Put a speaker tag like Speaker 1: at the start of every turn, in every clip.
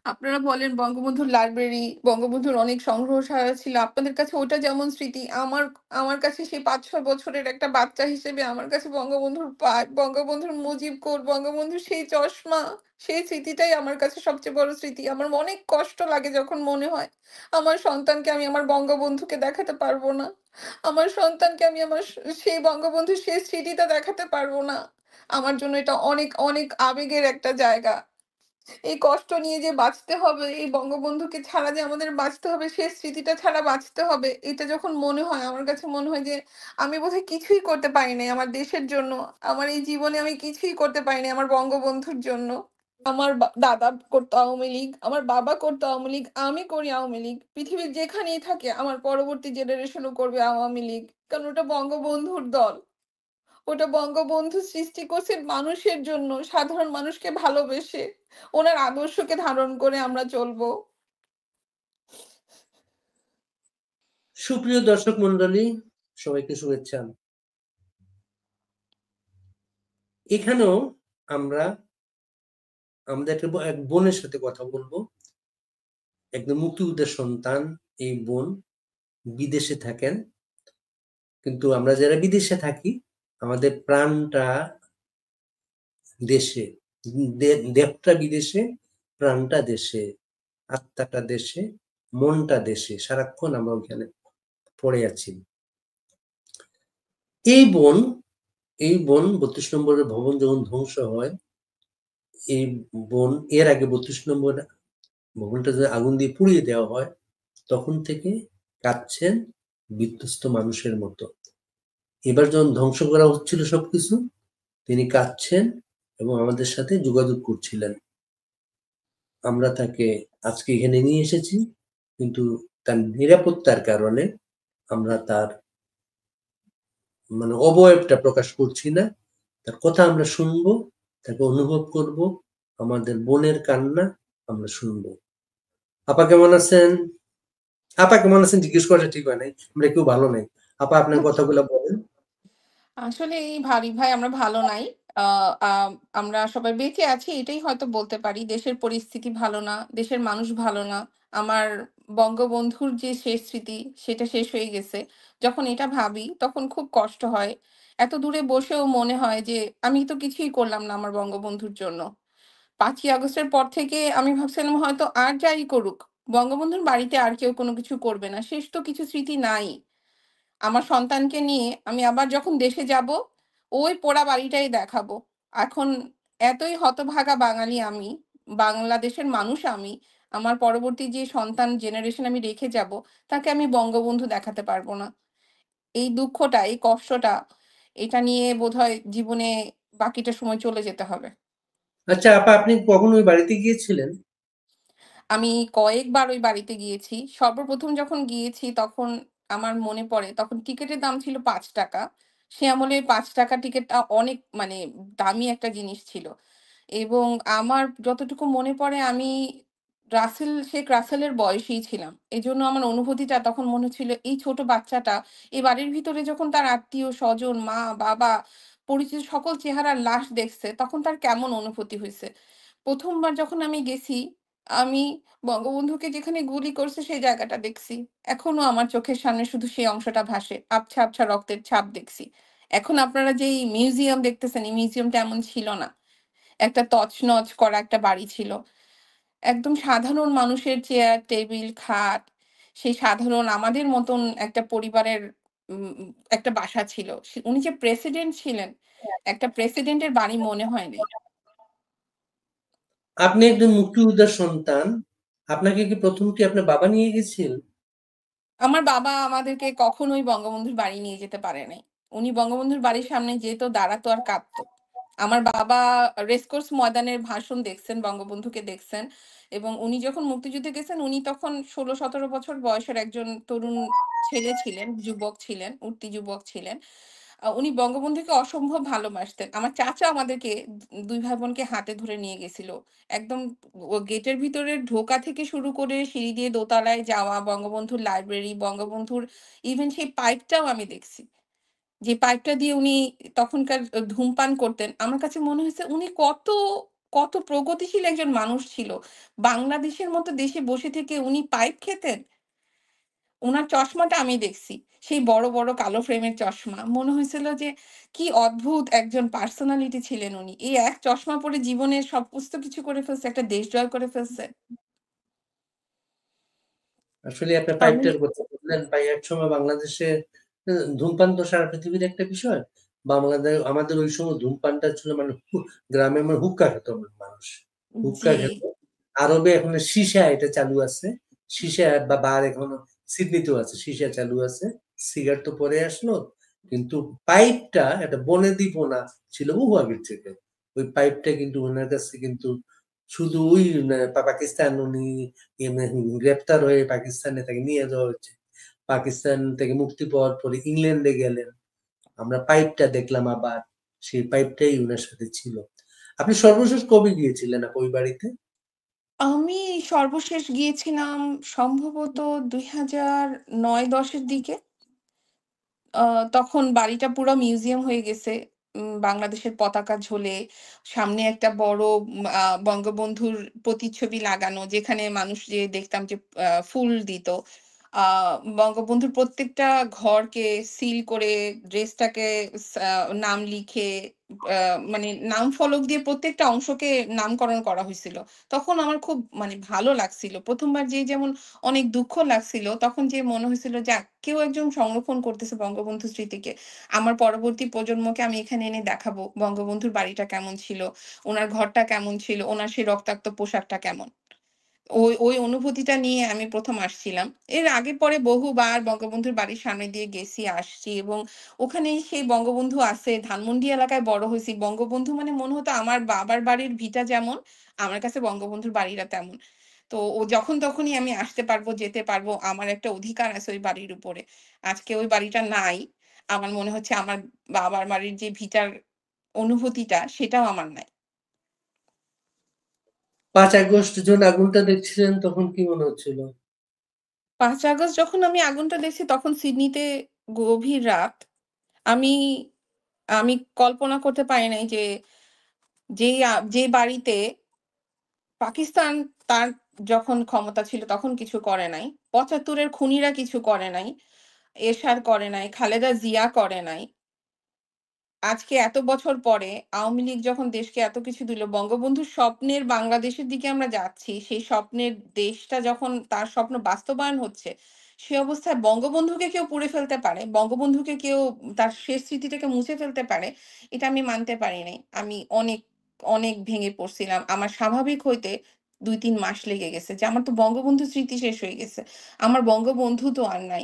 Speaker 1: আপনারা বলেন বঙ্গবন্ধুর লাইব্রেরি, বঙ্গবন্ধুর অনেক সংগ্রহশালা ছিল। আপনাদের কাছে ওটা যেমন স্মৃতি, আমার কাছে সেই ৫-৬ বছরের একটা বাচ্চা হিসেবে আমার কাছে বঙ্গবন্ধুর পার্ক, বঙ্গবন্ধুর মুজিব কোর্ট, বঙ্গবন্ধুর সেই চশমা, সেই স্মৃতিটাই আমার কাছে সবচেয়ে বড় স্মৃতি। আমার অনেক কষ্ট লাগে যখন মনে হয়, আমার সন্তানকে আমি আমার বঙ্গবন্ধুকে দেখাতে পারবো না। আমার সন্তানকে আমি আমার সেই বঙ্গবন্ধুর সেই স্মৃতিটা দেখাতে পারবো না। আমার জন্য এটা অনেক, অনেক আবেগের একটা জায়গা। এই কষ্ট নিয়ে যে বাঁচতে হবে, এই বঙ্গবন্ধুকে ছাড়া যে আমাদের বাঁচতে হবে, সে স্মৃতিটা ছাড়া বাঁচতে হবে, এটা যখন মনে হয় আমার কাছে মনে হয় যে আমি বোধহয় কিছুই করতে পারি নাই আমার দেশের জন্য। আমার এই জীবনে আমি কিছুই করতে পারি নাই আমার বঙ্গবন্ধুর জন্য। আমার দাদা করতো আওয়ামী লীগ, আমার বাবা করতো আওয়ামী লীগ, আমি করি আওয়ামী লীগ। পৃথিবীর যেখানেই থাকে আমার পরবর্তী জেনারেশনও করবে আওয়ামী লীগ। কারণ ওটা বঙ্গবন্ধুর দল। ওটা বঙ্গবন্ধু সৃষ্টি করছেন মানুষের জন্য, সাধারণ মানুষকে ভালোবেসে। ওনার আদর্শকে ধারণ করে আমরা চলবো।
Speaker 2: সুপ্রিয় দর্শক মন্ডলী, সবাইকে শুভেচ্ছা। এখানেও আমরা আমাদের এক বোনের সাথে কথা বলবো। একদম মুক্তিযুদ্ধের সন্তান এই বোন, বিদেশে থাকেন। কিন্তু আমরা যারা বিদেশে থাকি আমাদের প্রাণটা দেশে, দেহটা বিদেশে, প্রাণটা দেশে, আত্মাটা দেশে, মনটা দেশে। সারাক্ষণ আমরা ওইখানে পড়ে আছি। এই বোন ৩২ নম্বরের ভবন যখন ধ্বংস হয়, এই বোন এর আগে ৩২ নম্বর ভবনটা যদি আগুন দিয়ে পুড়িয়ে দেওয়া হয়, তখন থেকে কাঁদছেন বিধ্বস্ত মানুষের মতো। এবার যখন ধ্বংস করা হচ্ছিল সবকিছু, তিনি কাঁদছেন এবং আমাদের সাথে যোগাযোগ করছিলেন। আমরা তাকে আজকে এখানে নিয়ে এসেছি, কিন্তু তার নিরাপত্তার কারণে আমরা তার অবয়বটা প্রকাশ করছি না। তার কথা আমরা শুনবো, তাকে অনুভব করব, আমাদের বোনের কান্না আমরা শুনবো। আপা কেমন আছেন? আপা কেমন আছেন জিজ্ঞেস করাটা ঠিক হয় নাই, আমরা কেউ ভালো নাই। আপা আপনার কথাগুলো বলেন।
Speaker 1: আসলে এই ভারী ভাই আমরা ভালো নাই। আ আ আমরা সবাই বেঁচে আছি এটাই হয়তো বলতে পারি। দেশের পরিস্থিতি ভালো না, দেশের মানুষ ভালো না। আমার বঙ্গবন্ধুর যে শেষ স্মৃতি সেটা শেষ হয়ে গেছে। যখন এটা ভাবি তখন খুব কষ্ট হয়। এত দূরে বসেও মনে হয় যে আমি তো কিছুই করলাম না আমার বঙ্গবন্ধুর জন্য। ৫ই আগস্টের পর থেকে আমি ভাবছিলাম হয়তো আর যাই করুক, বঙ্গবন্ধুর বাড়িতে আর কেউ কোনো কিছু করবে না। শেষ তো কিছু স্মৃতি নাই। আমার সন্তানকে নিয়ে আমি আবার যখন দেশে যাব, ওই পোড়া বাড়িটাই দেখাবো। এখন এতই হতভাগা বাঙালি আমি, বাংলাদেশের মানুষ আমি, আমার পরবর্তী যে সন্তান জেনারেশন আমি রেখে যাব, তাকে আমি বঙ্গবন্ধু দেখাতে পারব না। এই দুঃখটা, এই কষ্টটা, এটা নিয়ে বোধহয় জীবনে বাকিটা সময় চলে যেতে হবে।
Speaker 2: আচ্ছা আপা, আপনি কখন ওই বাড়িতে গিয়েছিলেন?
Speaker 1: আমি কয়েকবার ওই বাড়িতে গিয়েছি। সর্বপ্রথম যখন গিয়েছি তখন আমার মনে পড়ে তখন টিকেটের দাম ছিল ৳৫। সে আমলে ৳৫ টিকেটটা অনেক মানে দামি একটা জিনিস ছিল। এবং আমার যতটুকু মনে পড়ে আমি শেখ রাসেলের বয়সীই ছিলাম। এজন্য আমার অনুভূতিটা তখন মনে হচ্ছিল এই ছোট বাচ্চাটা এই বাড়ির ভিতরে যখন তার আত্মীয়-স্বজন, মা, বাবা, পরিচিত সকল চেহারার লাশ দেখছে তখন তার কেমন অনুভূতি হইছে। ১ম বার যখন আমি গেছি, আমি বঙ্গবন্ধুকে যেখানে গুলি করছে সেই জায়গাটা দেখছি। এখনো আমার চোখের সামনে শুধু সেই অংশটা ভাসে। আবছা, আবছা রক্তের ছাপ দেখছি। এখন আপনারা যেই মিউজিয়াম দেখতেছেন, এই মিউজিয়ামটা এমন ছিল না। একটা তছনছ করা একটা বাড়ি ছিল। একদম সাধারণ মানুষের চেয়ার, টেবিল, খাট, সেই সাধারণ আমাদের মতন একটা পরিবারের উম উম একটা বাসা ছিল। উনি যে প্রেসিডেন্ট ছিলেন, একটা প্রেসিডেন্টের বাড়ি মনে হয় নাই।
Speaker 2: আপনি একজন মুক্তিযোদ্ধার সন্তান, আপনাকে কি প্রথম কি আপনার বাবা নিয়ে গেছিল?
Speaker 1: আমার বাবা আমাদেরকে কখনোই বঙ্গবন্ধুর বাড়ি নিয়ে যেতে পারে নাই। উনি বঙ্গবন্ধুর বাড়ির সামনে যেত, দাঁড়াতো আর কাঁদতো। আমার বাবা রেসকোর্স ময়দানের ভাষণ দেখছেন, বঙ্গবন্ধুকে দেখছেন এবং উনি যখন মুক্তিযুদ্ধে গেছেন, উনি তখন ১৬-১৭ বছর বয়সের একজন তরুণ ছেলে ছিলেন, যুবক ছিলেন, উঠতি যুবক ছিলেন। উনি বঙ্গবন্ধুকে অসম্ভব ভালোবাসতেন। আমার চাচা আমাদেরকে ২ ভাই বোনকে হাতে ধরে নিয়ে গেছিল। একদম গেটের ভিতরে ঢোকা থেকে শুরু করে সিঁড়ি দিয়ে দোতলায় যাওয়া, বঙ্গবন্ধুর লাইব্রেরি, বঙ্গবন্ধুর ইভেন সেই পাইপটাও আমি দেখছি। যে পাইপটা দিয়ে উনি তখনকার ধূমপান করতেন। আমার কাছে মনে হয়েছে উনি কত কত প্রগতিশীল একজন মানুষ ছিল। বাংলাদেশের মতো দেশে বসে থেকে উনি পাইপ খেতেন। উনার চশমাটা আমি দেখছি। সেই বড়, বড় কালো ফ্রেমের চশমা। মনে হয়েছিল যে কি অদ্ভুত একজন পার্সোনালিটি ছিলেন উনি। এই এক চশমা পরে জীবনের সমস্ত কিছু করে ফেলছে। একটা দেশ জয় করে ফেলছে।
Speaker 2: আসলে আপনার
Speaker 1: আমি
Speaker 2: পাইপটার কথা বললেন, ভাই একসময় বাংলাদেশে ধূমপান তো সারা পৃথিবীর একটা বিষয়। আমাদের ওই সময় ধূমপানটা ছিল মানে গ্রামে মানে হুক্কা খেত মানুষ। হুক্কা
Speaker 1: জি।
Speaker 2: খেত। আরবে এখন সীসা এটা চালু আছে। সীসা বা বার এখনো সিডনিতেও আছে। সীসা চালু আছে। সিগারেট তো পরে আসলো। কিন্তু পাইপটা একটা বনেদি পোনা ছিল বহু আগের থেকে। ওই পাইপটা কিন্তু ওনার কাছে কিন্তু শুধু ওই পাকিস্তান উনি গ্রেপ্তার হয়ে পাকিস্তানে তাকে নিয়ে যাওয়া হচ্ছে। পাকিস্তান থেকে মুক্তি পাওয়ার পরে ইংল্যান্ডে গেলেন। আমরা পাইপটা দেখলাম আবার। সেই পাইপটাই উনার সাথে ছিল। আপনি সর্বশেষ কবে গিয়েছিলেন ওই বাড়িতে?
Speaker 1: আমি সর্বশেষ গিয়েছিলাম সম্ভবত ২০০৯-১০ এর দিকে। আ তখন বাড়িটা পুরা মিউজিয়াম হয়ে গেছে। বাংলাদেশের পতাকা ঝোলে, সামনে একটা বড় বঙ্গবন্ধুর প্রতিচ্ছবি লাগানো, যেখানে মানুষ যেয়ে দেখতাম যে ফুল দিত। আ বঙ্গবন্ধুর প্রত্যেকটা ঘরকে সিল করে, ড্রেসটাকে নাম লিখে, আ মানে নাম ফলক দিয়ে প্রত্যেকটা অংশকে নামকরণ করা হইছিল। তখন আমার খুব মানে ভালো লাগছিল। ১ম বার যেয়ে যেমন অনেক দুঃখ লাগছিল, তখন যেয়ে মনে হয়েছিল যাক কেউ একজন সংরক্ষণ করতেছে বঙ্গবন্ধুর স্মৃতিকে। আমার পরবর্তী প্রজন্মকে আমি এখানে এনে দেখাবো বঙ্গবন্ধুর বাড়িটা কেমন ছিল, উনার ঘরটা কেমন ছিল, উনার সেই রক্তাক্ত পোশাকটা কেমন। ওই অনুভূতিটা নিয়ে আমি ১ম আসছিলাম। এর আগে পরে বহুবার বঙ্গবন্ধুর বাড়ির সামনে দিয়ে গেছি, আসছি এবং ওখানেই সেই বঙ্গবন্ধু আছে। ধানমন্ডি এলাকায় বড় হইছি। বঙ্গবন্ধু মানে মনে হতো আমার বাবার বাড়ির ভিটা যেমন, আমার কাছে বঙ্গবন্ধুর বাড়িটা তেমন। তো ও যখন তখনই আমি আসতে পারবো, যেতে পারবো। আমার একটা অধিকার আছে ওই বাড়ির উপরে। আজকে ওই বাড়িটা নাই। আমার মনে হচ্ছে আমার বাবার বাড়ির যে ভিটার অনুভূতিটা সেটাও আমার নাই।
Speaker 2: ৫ আগস্ট যখন আগুনটা দেখছিলেন তখন কি মনে হচ্ছিল?
Speaker 1: ৫ আগস্ট যখন আমি আগুনটা দেখছি তখন সিডনিতে গভীর রাত। আমি আমি কল্পনা করতে পারি নাই যে যে বাড়িতে পাকিস্তান তার যখন ক্ষমতা ছিল তখন কিছু করে নাই। ৭৫ এর খুনিরা কিছু করে নাই। এরশাদ করে নাই, খালেদা জিয়া করে নাই। আজকে এত বছর পরে আওয়ামী লীগ যখন দেশকে এত কিছু দিল, বঙ্গবন্ধুর স্বপ্নের বাংলাদেশের দিকে আমরা যাচ্ছি। সেই স্বপ্নের দেশটা যখন তার স্বপ্ন বাস্তবায়ন হচ্ছে, সে অবস্থায় বঙ্গবন্ধুকে কেউ পুড়ে ফেলতে পারে, বঙ্গবন্ধুকে কেউ তার শেষ স্মৃতিটাকে মুছে ফেলতে পারে, এটা আমি মানতে পারি নাই। আমি অনেক, অনেক ভেঙে পড়ছিলাম। আমার স্বাভাবিক হইতে ২-৩ মাস লেগে গেছে যে আমার তো বঙ্গবন্ধুর স্মৃতি শেষ হয়ে গেছে। আমার বঙ্গবন্ধু তো আর নাই।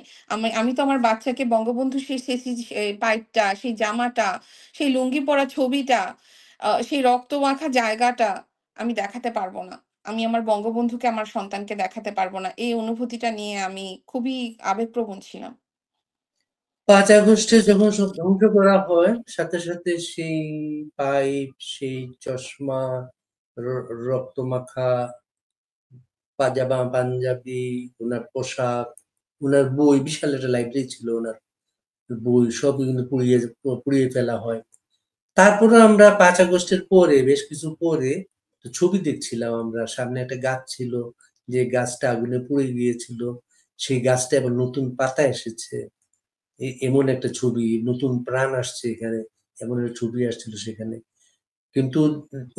Speaker 1: আমি তো আমার বাচ্চাকে বঙ্গবন্ধুর সেই পাইপটা, সেই জামাটা, সেই লুঙ্গি পরা ছবিটা, সেই রক্তমাখা জায়গাটা আমি দেখাতে পারব না। আমি আমার বঙ্গবন্ধুকে আমার সন্তানকে দেখাতে পারব না। এই অনুভূতিটা নিয়ে আমি খুবই আবেগপ্রবণ ছিলাম।
Speaker 2: ৫ আগস্টে যখন সব ধ্বংস করা হয় সাথে সাথে সেই পাইপ, সেই চশমা, রক্তমাখা পাজামা, পাঞ্জাবি, উনার পোশাক, উনার বই, বিশাল একটা লাইব্রেরি ছিল উনার। বই সবই কিন্তু পুড়িয়ে ফেলা হয়। তারপরে আমরা ৫ আগস্টের পরে বেশ কিছু পরে ছবি দেখছিলাম আমরা। সামনে একটা গাছ ছিল, যে গাছটা আগুনে পুড়ে গিয়েছিল। সেই গাছটা এবার নতুন পাতা এসেছে। এমন একটা ছবি, নতুন প্রাণ আসছে এখানে। এমন একটা ছবি আসছিল সেখানে। কিন্তু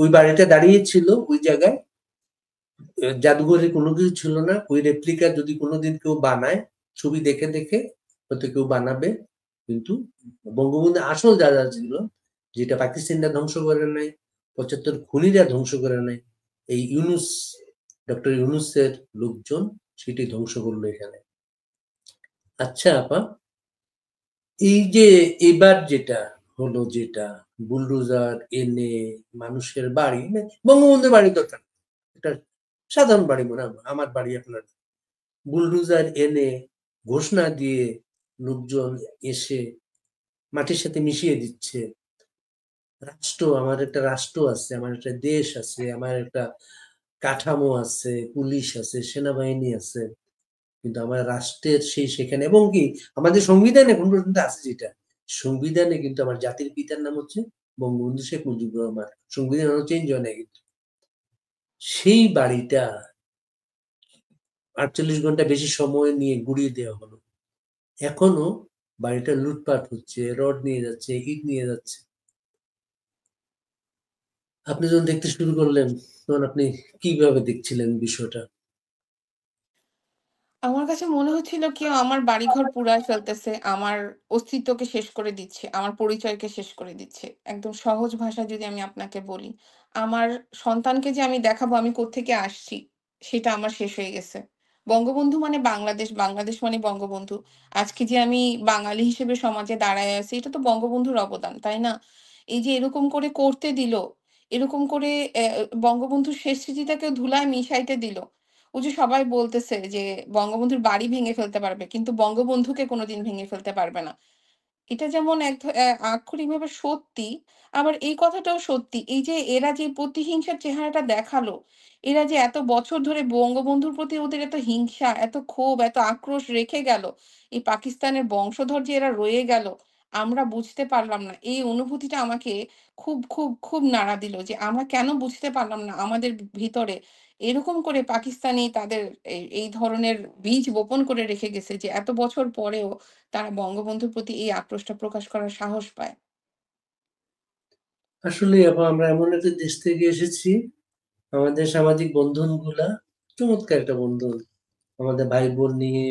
Speaker 2: ওই বাড়িটা দাঁড়িয়ে ছিল ওই জায়গায়। জাদুঘরে কোনো কিছু ছিল না। ওই রেপ্লিকা যদি কোনোদিন কেউ বানায়, ছবি দেখে দেখে হয়তো কেউ বানাবে। কিন্তু বঙ্গবন্ধুর আসল যা যা ছিল, যেটা পাকিস্তানিরা ধ্বংস করে নাই, ৭৫ খুনিরা ধ্বংস করে নাই, এই ডক্টর ইউনূসের লোকজন সেটি ধ্বংস করলো এখানে। আচ্ছা আপা, এই যে এবার যেটা হলো, যেটা বুলডোজার এনে মানুষের বাড়ি, মানে বঙ্গবন্ধুর বাড়ি দরকার নেই। একটা সাধারণ বাড়ি, মনে হয় আমার বাড়ি আপনার, বুলডোজার এনে ঘোষণা দিয়ে লোকজন এসে মাটির সাথে মিশিয়ে দিচ্ছে। আমার একটা রাষ্ট্র আছে, আমার একটা দেশ আছে, আমার একটা কাঠামো আছে, পুলিশ আছে, সেনাবাহিনী আছে, কিন্তু আমার রাষ্ট্রের সেই সেখানে, এবং কি আমাদের সংবিধানে এখন পর্যন্ত আছে যেটা, সংবিধানে কিন্তু আমার জাতির পিতার নাম হচ্ছে বঙ্গবন্ধু শেখ মুজিবুর রহমান। সংবিধান চেঞ্জ হয় না কিন্তু। সেই বাড়িটা ৪৮ ঘন্টা বেশি সময় নিয়ে গুড়িয়ে দেওয়া হলো। এখনো বাড়িটা লুটপাট হচ্ছে, রড নিয়ে যাচ্ছে, ইট নিয়ে যাচ্ছে। আপনি যখন দেখতে শুরু করলেন, তখন আপনি কিভাবে দেখছিলেন বিষয়টা?
Speaker 1: আমার কাছে মনে হচ্ছিল কেউ আমার বাড়িঘর পুড়ায় ফেলতেছে, আমার অস্তিত্বকে শেষ করে দিচ্ছে, আমার পরিচয়কে শেষ করে দিচ্ছে। একদম সহজ ভাষায় যদি আমি আপনাকে বলি, আমার সন্তানকে যে আমি দেখাবো আমি কোত্থেকে আসছি, সেটা আমার শেষ হয়ে গেছে। বঙ্গবন্ধু মানে বাংলাদেশ, বাংলাদেশ মানে বঙ্গবন্ধু। আজকে যে আমি বাঙালি হিসেবে সমাজে দাঁড়ায় আছি, এটা তো বঙ্গবন্ধুর অবদান, তাই না? এই যে এরকম করে করতে দিল, এরকম করে বঙ্গবন্ধুর শেষ স্মৃতিটাকে ধুলায় মিশাইতে দিল। ওই যে সবাই বলতেছে যে বঙ্গবন্ধুর বাড়ি ভেঙে ফেলতে পারবে, কিন্তু বঙ্গবন্ধুকে কোনদিন ভেঙে ফেলতে পারবে না। এটা যেমন এক আক্ষরিকভাবে সত্যি, আবার এই কথাটাও সত্যি। এই যে এরা যে প্রতিহিংসার চেহারাটা দেখালো, এরা যে এত বছর ধরে বঙ্গবন্ধুর প্রতি ওদের এত হিংসা, এত ক্ষোভ, এত আক্রোশ রেখে গেল, এই পাকিস্তানের বংশধর যে এরা রয়ে গেল, আমরা বুঝতে পারলাম না। এই অনুভূতিটা আমাকে খুব নাড়া দিল যে আমরা কেন বুঝতে পারলাম না আমাদের ভিতরে এরকম করে পাকিস্তানি তাদের এই ধরনের বীজ বপন করে রেখে গেছে যে এত বছর পরেও তারা বঙ্গবন্ধুর প্রতি এই আক্রোশটা প্রকাশ করার সাহস পায়।
Speaker 2: আসলে আপা আমরা এমন একটা দেশ থেকে এসেছি, আমাদের সামাজিক বন্ধনগুলা চমৎকার একটা বন্ধন। আমাদের ভাই-বোন নিয়ে,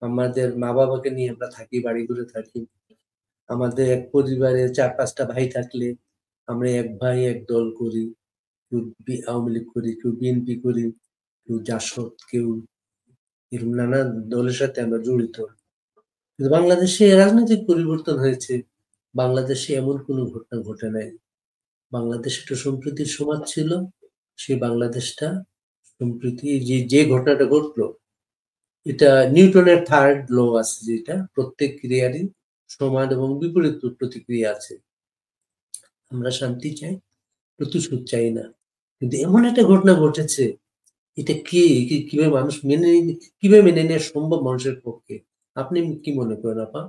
Speaker 2: আমাদের মা-বাবাকে নিয়ে আমরা থাকি, বাড়ি ঘরে থাকি। আমাদের এক পরিবারে ৪-৫ টা ভাই থাকলে আমরা এক ভাই এক দল করি। কেউ আওয়ামী লীগ করি, কেউ বিএনপি করি, কেউ জাসদ, কেউ এরকম নানা দলের সাথে আমরা জড়িত। কিন্তু বাংলাদেশে রাজনৈতিক পরিবর্তন হয়েছে। বাংলাদেশে এমন কোনো ঘটনা ঘটে নাই। বাংলাদেশ একটা সম্প্রীতির সমাজ ছিল। সেই বাংলাদেশটা সম্প্রীতি যে ঘটনাটা ঘটলো, এটা নিউটনের থার্ড ল আছে, যেটা প্রত্যেক ক্রিয়ারই সমান এবং বিপরীত প্রতিক্রিয়া আছে। আমরা শান্তি চাই, প্রতিশোধ চাই না। কিন্তু এমন একটা ঘটনা ঘটেছে, এটা কিভাবে মানুষ কিভাবে মেনে নেওয়া সম্ভব মানুষের পক্ষে? আপনি কি মনে করেন আপা?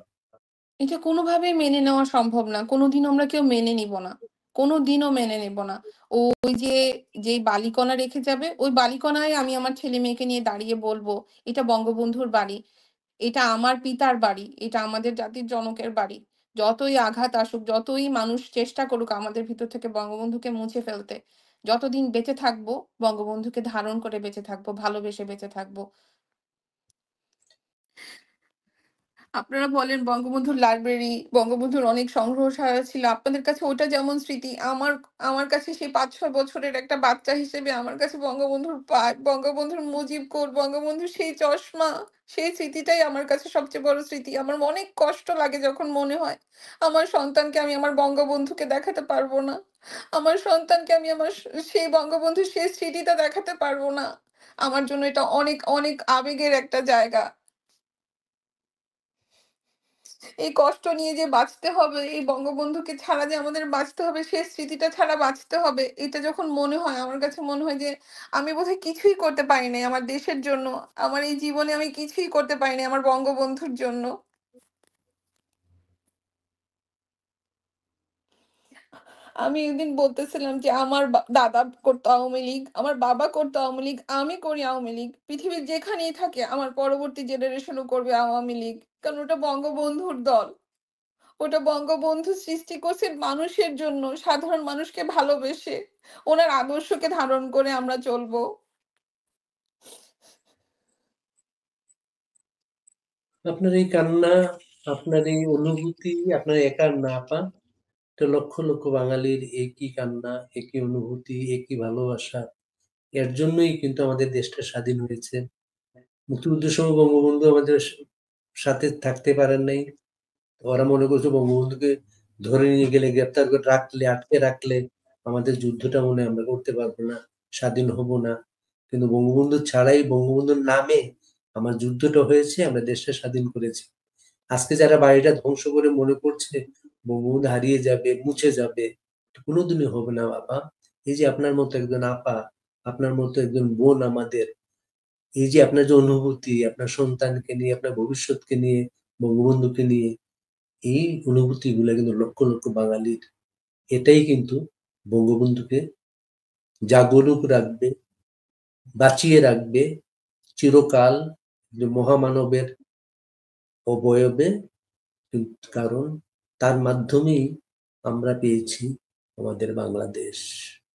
Speaker 1: এটা কোনোভাবেই মেনে নেওয়া সম্ভব না। কোনোদিনও আমরা কেউ মেনে নিব না। কোনোদিনও মেনে নেব না। ওই যে যেই বালিকণা রেখে যাবে, ওই বালিকণায় আমি আমার ছেলে-মেয়েকে নিয়ে দাঁড়িয়ে বলব, "এটা বঙ্গবন্ধুর বাড়ি। এটা আমার পিতার বাড়ি। এটা আমাদের জাতির জনকের বাড়ি।" যতই আঘাত আসুক, যতই মানুষ চেষ্টা করুক আমাদের ভিতর থেকে বঙ্গবন্ধুকে মুছে ফেলতে, যতদিন বেঁচে থাকবো, বঙ্গবন্ধুকে ধারণ করে বেঁচে থাকবো, ভালোবেসে বেঁচে থাকবো। আপনারা বলেন বঙ্গবন্ধুর লাইব্রেরি, বঙ্গবন্ধুর অনেক সংগ্রহশালা ছিল। আপনাদের কাছে ওটা যেমন স্মৃতি, আমার কাছে সেই ৫-৬ বছরের একটা বাচ্চা হিসেবে আমার কাছে বঙ্গবন্ধুর পার্ক, বঙ্গবন্ধুর মুজিব কোর্ট, বঙ্গবন্ধুর সেই চশমা, সেই স্মৃতিটাই আমার কাছে সবচেয়ে বড় স্মৃতি। আমার অনেক কষ্ট লাগে যখন মনে হয়, আমার সন্তানকে আমি আমার বঙ্গবন্ধুকে দেখাতে পারবো না। আমার সন্তানকে আমি আমার সেই বঙ্গবন্ধুর সেই স্মৃতিটা দেখাতে পারবো না। আমার জন্য এটা অনেক আবেগের একটা জায়গা। এই কষ্ট নিয়ে যে বাঁচতে হবে, এই বঙ্গবন্ধুকে ছাড়া যে আমাদের বাঁচতে হবে, সে স্মৃতিটা ছাড়া বাঁচতে হবে, এটা যখন মনে হয় আমার কাছে মনে হয় যে আমি বোধহয় কিছুই করতে পারি নাই আমার দেশের জন্য। আমার এই জীবনে আমি কিছুই করতে পারি নাই আমার বঙ্গবন্ধুর জন্য। আমি একদিন বলতেছিলাম যে আমার দাদা করতো আওয়ামী লীগ, আমার বাবা করতো আওয়ামী লীগ, আমি করি আওয়ামী লীগ। পৃথিবীর যেখানেই থাকে আমার পরবর্তী জেনারেশনও করবে আওয়ামী লীগ। কারণ ওটা বঙ্গবন্ধুর দল। ওটা বঙ্গবন্ধু সৃষ্টি করছেন মানুষের জন্য, সাধারণ মানুষকে ভালোবেসে। ওনার আদর্শকে ধারণ করে আমরা চলবো।
Speaker 2: আপনার এই কান্না, আপনার এই অনুভূতি আপনার একার না আপা। এটা লক্ষ লক্ষ বাঙালির একই কান্না, একই অনুভূতি, একই ভালোবাসা। এর জন্যই কিন্তু আমাদের দেশটা স্বাধীন হয়েছে। মুক্তিযুদ্ধের সময় বঙ্গবন্ধু আমাদের সাথে থাকতে পারেন নাই। ওরা মনে করছে বঙ্গবন্ধুকে ধরে নিয়ে গেলে, গ্রেপ্তার করে রাখলে, আটকে রাখলে আমাদের যুদ্ধটা মনে হয় আমরা করতে পারবো না, স্বাধীন হব না। কিন্তু বঙ্গবন্ধু ছাড়াই, বঙ্গবন্ধুর নামে আমার যুদ্ধটা হয়েছে, আমরা দেশটা স্বাধীন করেছি। আজকে যারা বাড়িটা ধ্বংস করে মনে করছে বঙ্গবন্ধু হারিয়ে যাবে, মুছে যাবে, এটা কোনোদিনই হবে না বাবা। এই যে আপনার মতো একজন আপা, আপনার মতো একজন বোন আমাদের, এই যে আপনার যে অনুভূতি, আপনার সন্তানকে নিয়ে, আপনার ভবিষ্যৎকে নিয়ে, বঙ্গবন্ধুকে নিয়ে, এই অনুভূতি গুলা কিন্তু লক্ষ লক্ষ বাঙালির। এটাই কিন্তু বঙ্গবন্ধুকে জাগরুক রাখবে, বাঁচিয়ে রাখবে চিরকাল যে মহামানবের অবয়বে, কারণ তার মাধ্যমেই আমরা পেয়েছি আমাদের বাংলাদেশ।